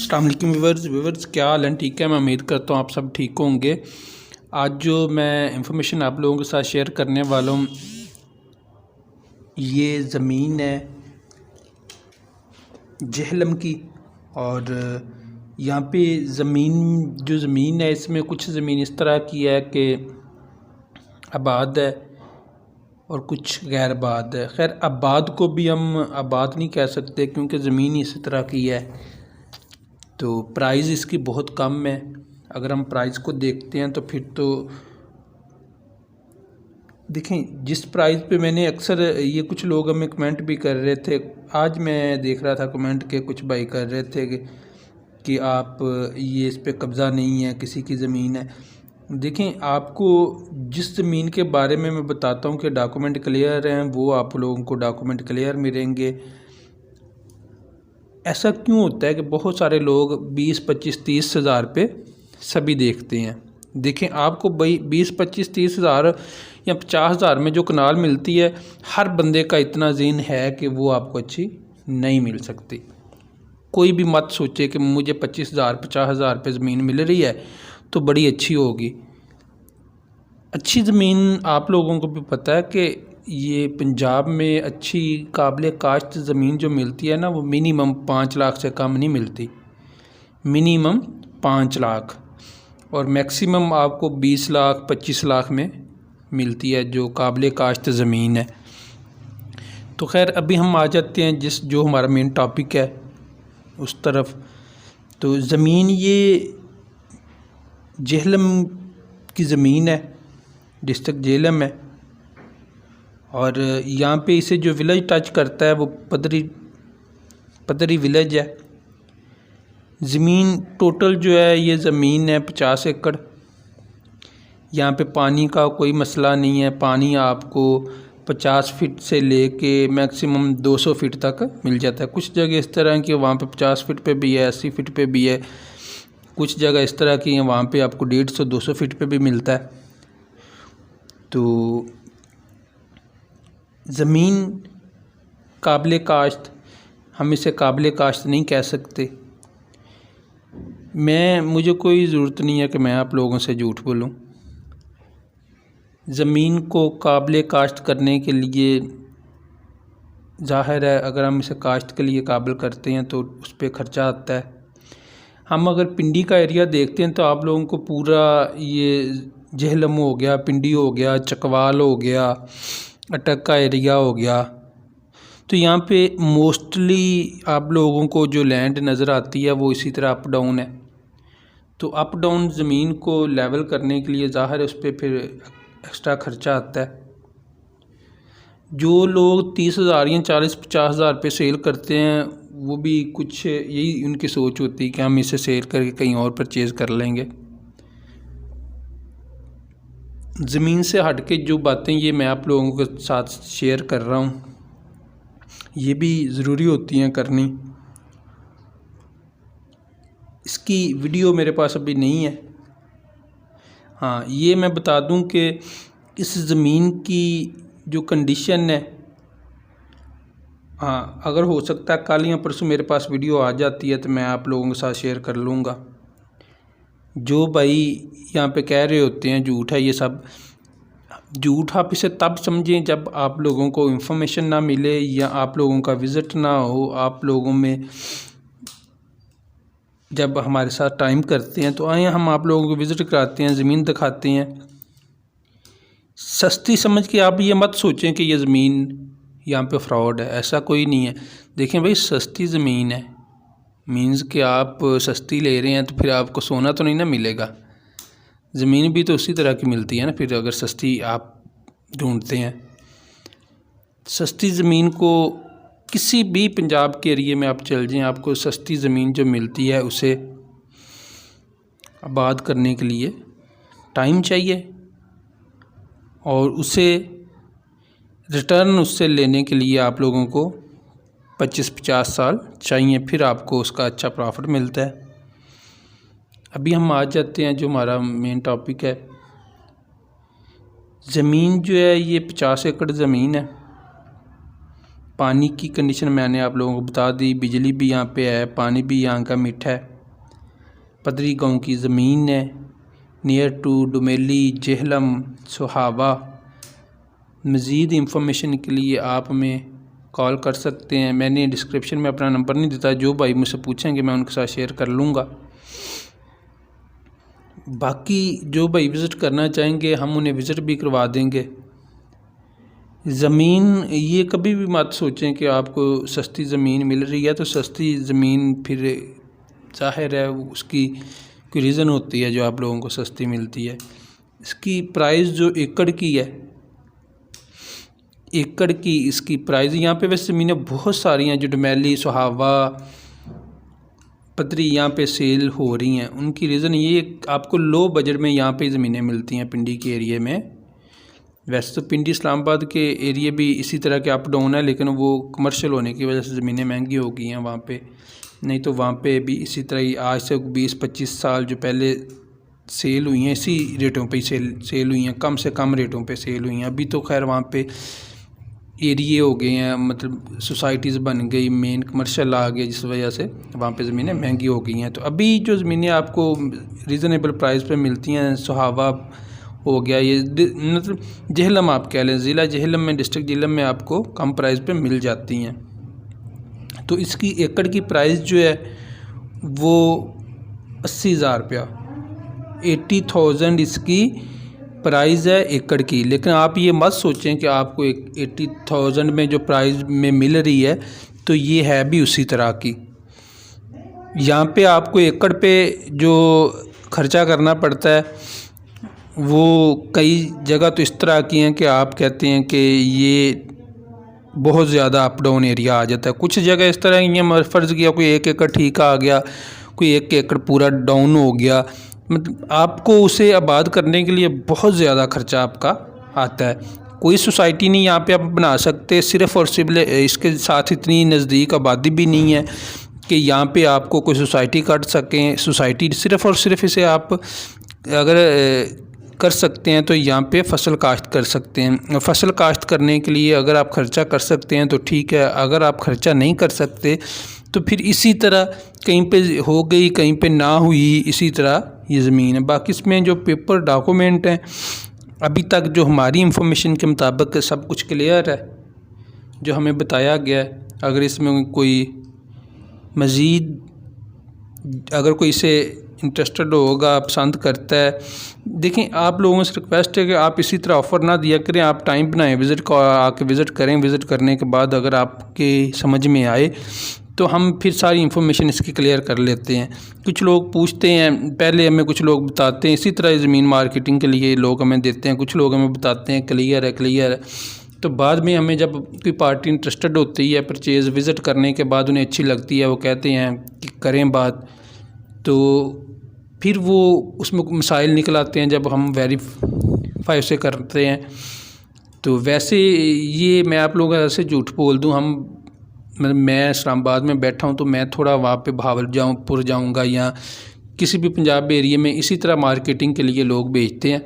अस्सलाम वालेकुम व्यूवर्स क्या हाल है। ठीक है, मैं उम्मीद करता हूँ आप सब ठीक होंगे। आज जो मैं इंफॉर्मेशन आप लोगों के साथ शेयर करने वाला हूँ, ये ज़मीन है जेहलम की। और यहाँ पे ज़मीन है, इसमें कुछ ज़मीन इस तरह की है कि आबाद है और कुछ गैर आबाद है। खैर, आबाद को भी हम आबाद नहीं कह सकते क्योंकि ज़मीन इसी तरह की है, तो प्राइस इसकी बहुत कम है। अगर हम प्राइस को देखते हैं तो फिर तो देखें, जिस प्राइस पे मैंने अक्सर ये कुछ लोग हमें कमेंट भी कर रहे थे। आज मैं देख रहा था कमेंट के कुछ भाई कर रहे थे कि आप ये इस पे कब्ज़ा नहीं है, किसी की ज़मीन है। देखें, आपको जिस ज़मीन के बारे में मैं बताता हूँ कि डॉक्यूमेंट क्लियर हैं, वो आप लोगों को डॉक्यूमेंट क्लियर मिलेंगे। ऐसा क्यों होता है कि बहुत सारे लोग 20, 25, 30 हज़ार पे सभी देखते हैं। देखें, आपको भाई 20, 25, 30 हज़ार या 50 हज़ार में जो कनाल मिलती है, हर बंदे का इतना ज़हन है कि वो आपको अच्छी नहीं मिल सकती। कोई भी मत सोचे कि मुझे 25 हज़ार 50 हज़ार पे ज़मीन मिल रही है तो बड़ी अच्छी होगी। अच्छी ज़मीन आप लोगों को भी पता है कि ये पंजाब में अच्छी काबिल काश्त ज़मीन जो मिलती है ना, वो मिनिमम 5 लाख से कम नहीं मिलती। मिनिमम 5 लाख और मैक्सिमम आपको 20 लाख 25 लाख में मिलती है जो काबिल काश्त ज़मीन है। तो खैर, अभी हम आ जाते हैं जो हमारा मेन टॉपिक है उस तरफ। तो ज़मीन ये जेहलम की ज़मीन है, डिस्ट्रिक्ट जेहलम है। और यहाँ पे इसे जो विलेज टच करता है वो पदरी विलेज है। ज़मीन टोटल जो है ये ज़मीन है 50 एकड़। यहाँ पे पानी का कोई मसला नहीं है। पानी आपको 50 फीट से लेके मैक्सिमम 200 फीट तक मिल जाता है। कुछ जगह इस तरह की वहाँ पे 50 फीट पे भी है, 80 फीट पे भी है। कुछ जगह इस तरह की हैं वहाँ पे आपको 150-200 फीट पे भी मिलता है। तो ज़मीन काबिल काश्त, हम इसे काबिल काश्त नहीं कह सकते। मुझे कोई ज़रूरत नहीं है कि मैं आप लोगों से झूठ बोलूं। ज़मीन को काबिल काश्त करने के लिए ज़ाहिर है, अगर हम इसे काश्त के लिए काबिल करते हैं तो उस पर ख़र्चा आता है। हम अगर पिंडी का एरिया देखते हैं तो आप लोगों को पूरा ये जेहलम हो गया, पिंडी हो गया, चकवाल हो गया, अटक का एरिया हो गया, तो यहाँ पे मोस्टली आप लोगों को जो लैंड नज़र आती है वो इसी तरह अप डाउन है। तो अप डाउन ज़मीन को लेवल करने के लिए ज़ाहिर है उस पर फिर एक्स्ट्रा ख़र्चा आता है। जो लोग 30 हज़ार या 40-50 हज़ार पे सेल करते हैं, वो भी कुछ यही उनकी सोच होती है कि हम इसे सेल करके कहीं और परचेज़ कर लेंगे। ज़मीन से हट के जो बातें ये मैं आप लोगों के साथ शेयर कर रहा हूँ, ये भी ज़रूरी होती हैं करनी। इसकी वीडियो मेरे पास अभी नहीं है। हाँ, ये मैं बता दूं कि इस ज़मीन की जो कंडीशन है, हाँ, अगर हो सकता है कल या परसों मेरे पास वीडियो आ जाती है तो मैं आप लोगों के साथ शेयर कर लूँगा। जो भाई यहाँ पे कह रहे होते हैं झूठ है, ये सब झूठ आप इसे तब समझें जब आप लोगों को इंफॉर्मेशन ना मिले या आप लोगों का विज़िट ना हो। आप लोगों में जब हमारे साथ टाइम करते हैं तो आए, हम आप लोगों को विज़िट कराते हैं, ज़मीन दिखाते हैं। सस्ती समझ के आप ये मत सोचें कि ये ज़मीन यहाँ पे फ्रॉड है, ऐसा कोई नहीं है। देखें भाई, सस्ती ज़मीन है मीन्स कि आप सस्ती ले रहे हैं तो फिर आपको सोना तो नहीं ना मिलेगा। ज़मीन भी तो उसी तरह की मिलती है ना फिर, अगर सस्ती आप ढूंढते हैं। सस्ती ज़मीन को किसी भी पंजाब के एरिए में आप चल जाएं, आपको सस्ती ज़मीन जो मिलती है उसे आबाद करने के लिए टाइम चाहिए और उसे रिटर्न उससे लेने के लिए आप लोगों को 25-50 साल चाहिए, फिर आपको उसका अच्छा प्रॉफिट मिलता है। अभी हम आ जाते हैं जो हमारा मेन टॉपिक है। ज़मीन जो है ये 50 एकड़ ज़मीन है। पानी की कंडीशन मैंने आप लोगों को बता दी, बिजली भी यहाँ पे है, पानी भी यहाँ का मीठा है। पदरी गांव की ज़मीन है, नियर टू डुमेली, जेहलम, सोहावा। मज़ीद इंफॉर्मेशन के लिए आप हमें कॉल कर सकते हैं। मैंने डिस्क्रिप्शन में अपना नंबर नहीं देता, जो भाई मुझसे पूछेंगे मैं उनके साथ शेयर कर लूँगा। बाकी जो भाई विज़िट करना चाहेंगे हम उन्हें विज़िट भी करवा देंगे। ज़मीन ये कभी भी मत सोचें कि आपको सस्ती ज़मीन मिल रही है तो सस्ती ज़मीन, फिर ज़ाहिर है उसकी कोई रीज़न होती है जो आप लोगों को सस्ती मिलती है। इसकी प्राइस जो एकड़ की है, एकड़ की इसकी प्राइस, यहाँ पे वैसे ज़मीनें बहुत सारी हैं जो डुमेली, सोहावा, पदरी यहाँ पे सेल हो रही हैं। उनकी रीज़न ये आपको लो बजट में यहाँ पे ज़मीनें मिलती हैं पिंडी के एरिए में। वैसे तो पिंडी इस्लामाबाद के एरिए भी इसी तरह के अप डाउन है, लेकिन वो कमर्शियल होने की वजह से ज़मीनें महंगी हो गई हैं वहाँ पे। नहीं तो वहाँ पे भी इसी तरह ही आज से 20-25 साल जो पहले सेल हुई हैं इसी रेटों पे ही सेल हुई हैं, कम से कम रेटों पे सेल हुई हैं। अभी तो खैर वहाँ पे एरिए हो गए हैं, मतलब सोसाइटीज़ बन गई, मेन कमर्शियल आ गया, जिस वजह से वहाँ पे ज़मीनें महंगी हो गई हैं। तो अभी जो ज़मीनें आपको रीज़नेबल प्राइस पे मिलती हैं, सोहावा हो गया, ये मतलब जेहलम आप कह लें, ज़िला जेहलम में, डिस्ट्रिक्ट जेहलम में आपको कम प्राइस पे मिल जाती हैं। तो इसकी एकड़ की प्राइस जो है वो 80,000 रुपया, 80,000 इसकी प्राइस है एकड़ की। लेकिन आप ये मत सोचें कि आपको 80,000 में जो प्राइस में मिल रही है तो ये है भी उसी तरह की। यहाँ पे आपको एकड़ पे जो खर्चा करना पड़ता है वो कई जगह तो इस तरह की हैं कि आप कहते हैं कि ये बहुत ज़्यादा अप डाउन एरिया आ जाता है। कुछ जगह इस तरह की हैं, फ़र्ज़ किया कोई 1 एकड़ ठीक आ गया, कोई 1 एकड़ पूरा डाउन हो गया, मतलब आपको उसे आबाद करने के लिए बहुत ज़्यादा खर्चा आपका आता है। कोई सोसाइटी नहीं यहाँ पे आप बना सकते, सिर्फ़ और सिर्फ इसके साथ इतनी नज़दीक आबादी भी नहीं है कि यहाँ पे आपको कोई सोसाइटी काट सकें। सोसाइटी सिर्फ़ और सिर्फ इसे आप अगर कर सकते हैं तो यहाँ पे फसल काश्त कर सकते हैं। फसल काश्त करने के लिए अगर आप ख़र्चा कर सकते हैं तो ठीक है, अगर आप ख़र्चा नहीं कर सकते तो फिर इसी तरह कहीं पे हो गई, कहीं पे ना हुई, इसी तरह ये ज़मीन है। बाकी इसमें जो पेपर डॉक्यूमेंट हैं अभी तक जो हमारी इंफॉर्मेशन के मुताबिक सब कुछ क्लियर है जो हमें बताया गया है। अगर इसमें कोई मज़ीद, अगर कोई इसे इंटरेस्टेड होगा, पसंद करता है, देखें आप लोगों से रिक्वेस्ट है कि आप इसी तरह ऑफ़र ना दिया करें, आप टाइम बनाएं, विज़िट को आके विज़िट करें। विज़िट करने के बाद अगर आपके समझ में आए तो हम फिर सारी इन्फॉर्मेशन इसकी क्लियर कर लेते हैं। कुछ लोग पूछते हैं, पहले हमें कुछ लोग बताते हैं, इसी तरह ज़मीन मार्केटिंग के लिए लोग हमें देते हैं, कुछ लोग हमें बताते हैं क्लियर है क्लियर है, तो बाद में हमें जब कोई पार्टी इंटरेस्टेड होती है परचेज़, विज़िट करने के बाद उन्हें अच्छी लगती है, वो कहते हैं कि करें बात, तो फिर वो उसमें मसाइल निकल आते हैं जब हम वेरीफाई से करते हैं। तो वैसे ये मैं आप लोगों से झूठ बोल दूं, हम मतलब मैं इस्लामाबाद में बैठा हूं तो मैं थोड़ा वहाँ पे भावलपुर जाऊंगा या किसी भी पंजाब एरिया में इसी तरह मार्केटिंग के लिए लोग भेजते हैं।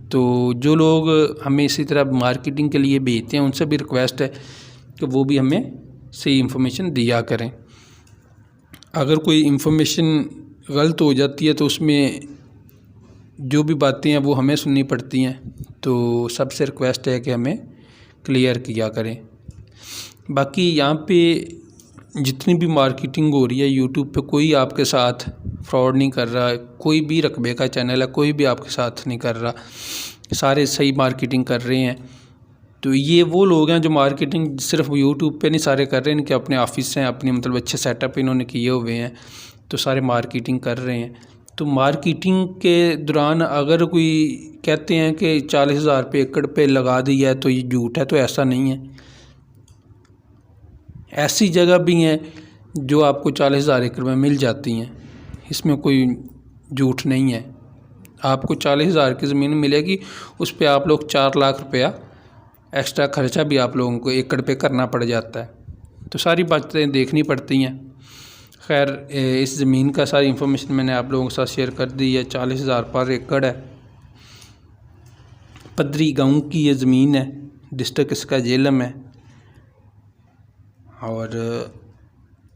तो जो लोग हमें इसी तरह मार्केटिंग के लिए भेजते हैं उनसे भी रिक्वेस्ट है कि वो भी हमें सही इन्फॉर्मेशन दिया करें। अगर कोई इन्फॉर्मेशन गलत हो जाती है तो उसमें जो भी बातें हैं वो हमें सुननी पड़ती हैं, तो सबसे रिक्वेस्ट है कि हमें क्लियर किया करें। बाकी यहाँ पे जितनी भी मार्केटिंग हो रही है यूट्यूब पे कोई आपके साथ फ्रॉड नहीं कर रहा है, कोई भी रकबे का चैनल है कोई भी आपके साथ नहीं कर रहा, सारे सही मार्केटिंग कर रहे हैं। तो ये वो लोग हैं जो मार्केटिंग सिर्फ यूट्यूब पे नहीं सारे कर रहे हैं, इनके अपने ऑफिस हैं, अपने मतलब अच्छे सेटअप इन्होंने किए हुए हैं, तो सारे मार्केटिंग कर रहे हैं। तो मार्केटिंग के दौरान अगर कोई कहते हैं कि 40,000 रुपये एकड़ पे लगा दिया है तो ये झूठ है, तो ऐसा नहीं है। ऐसी जगह भी हैं जो आपको 40,000 एकड़ में मिल जाती हैं, इसमें कोई झूठ नहीं है। आपको 40,000 की ज़मीन मिलेगी, उस पर आप लोग 4 लाख रुपया एक्स्ट्रा खर्चा भी आप लोगों को एकड़ पे करना पड़ जाता है, तो सारी बातें देखनी पड़ती हैं। खैर इस ज़मीन का सारी इन्फॉर्मेशन मैंने आप लोगों के साथ शेयर कर दी है। 40,000 पर एकड़ है, पदरी गांव की ये ज़मीन है, डिस्ट्रिक्ट इसका जेहलम है। और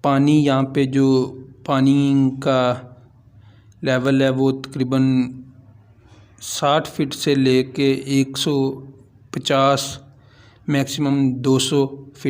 पानी यहाँ पे जो पानी का लेवल है वो तकरीबन 60 फीट से लेके 150 मैक्सिमम 200 फीट